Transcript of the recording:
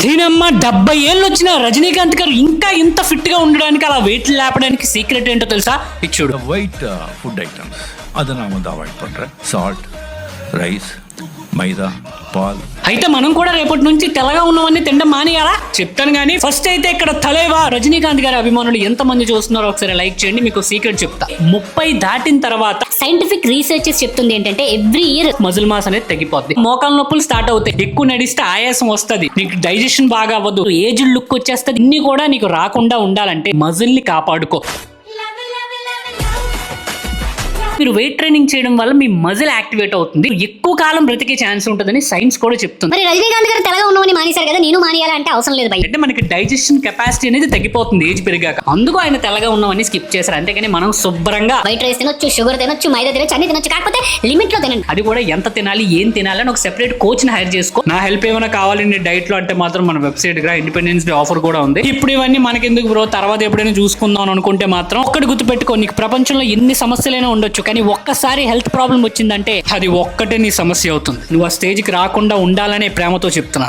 దీనమ్మ 70 ఏళ్ళు వచ్చిన రజనీకాంత్ గారు ఇంకా ఇంత ఫిట్ గా ఉండడానికి, అలా వెయిట్ లేపడానికి సీక్రెట్ ఏంటో తెలుసా? ఇచ్చుడు ஒயிட் ஃபுட் ஐட்டம்ஸ் அதை நான் வந்து அவாய்ட் பண்ணுறேன். சால்ட், ரைஸ், మైదా, పాల్. అయితే మనం కూడా రేపటి నుంచి తెల్లగా ఉన్నవన్నీ తినడం మానేయాలా? చెప్తాను కానీ ఫస్ట్ అయితే ఇక్కడ తలేవా రజనీకాంత్ గారి అభిమానులు ఎంత మంది చూస్తున్నారో ఒకసారి లైక్ చేయండి. మీకు సీక్రెట్ చెప్తా. 30 దాటిన తర్వాత సైంటిఫిక్ రీసెర్చెస్ చెప్తుంది ఏంటంటే ఎవ్రీ ఇయర్ మజిల్ మాస్ అనేది తగ్గిపోద్ది, మోకాల నొప్పులు స్టార్ట్ అవుతాయి, ఎక్కువ నడిస్తే ఆయాసం వస్తుంది, నీకు డైజెషన్ బాగా అవ్వదు, ఏజ్డ్ లుక్ వచ్చేస్తుంది. ఇన్ని కూడా నీకు రాకుండా ఉండాలంటే మజిల్ ని కాపాడుకో. మీరు వెయిట్ ట్రైనింగ్ చేయడం వల్ల మీ మజిల్ యాక్టివేట్ అవుతుంది, ఎక్కువ కాలం బ్రతికే ఛాన్స్ ఉంటుందని సైన్స్ కూడా చెప్తుంది. మరి రజనీకాంత్ గారు తెల్లగా ఉన్నవని మానేశారు కదా, నేను మానేయాలంటే అవసరం లేదు భయ్. అంటే మనకి డైజెషన్ కెపాసిటీ అనేది తగ్గిపోతుంది ఏజ్ పెరిగాక, అందుకు ఆయన తెల్లగా ఉన్నవన్నీ స్కిప్ చేశారు. అంతేగాని మనం శుభ్రంగా వైట్ రైస్ తినొచ్చు, షుగర్ తినొచ్చు, మైదా తినొచ్చు, అన్ని తినొచ్చు, కాకపోతే లిమిట్ లో తినండి. అది కూడా ఎంత తినాలి, ఏం తినాలి అని ఒక సెపరేట్ కోచ్ ని హైర్ చేసుకో. నా హెల్ప్ ఏమైనా కావాలండి డైట్ లో అంటే మాత్రం మన వెబ్సైట్ గా ఇండిపెండెన్స్ డే ఆఫర్ కూడా ఉంది. ఇప్పుడు ఇవన్నీ మనకెందుకు బ్రో, తర్వాత ఎప్పుడైనా చూసుకుందాం అని అనుకుంటే మాత్రం ఒక్కటి గుర్తుపెట్టుకో, నీకు ప్రపంచంలో ఎన్ని సమస్యలైనా ఉండొచ్చు, కానీ ఒక్కసారి హెల్త్ ప్రాబ్లం వచ్చిందంటే అది ఒక్కటే నీ సమస్య అవుతుంది. నువ్వు ఆ స్టేజ్కి రాకుండా ఉండాలనే ప్రేమతో చెప్తున్నాను.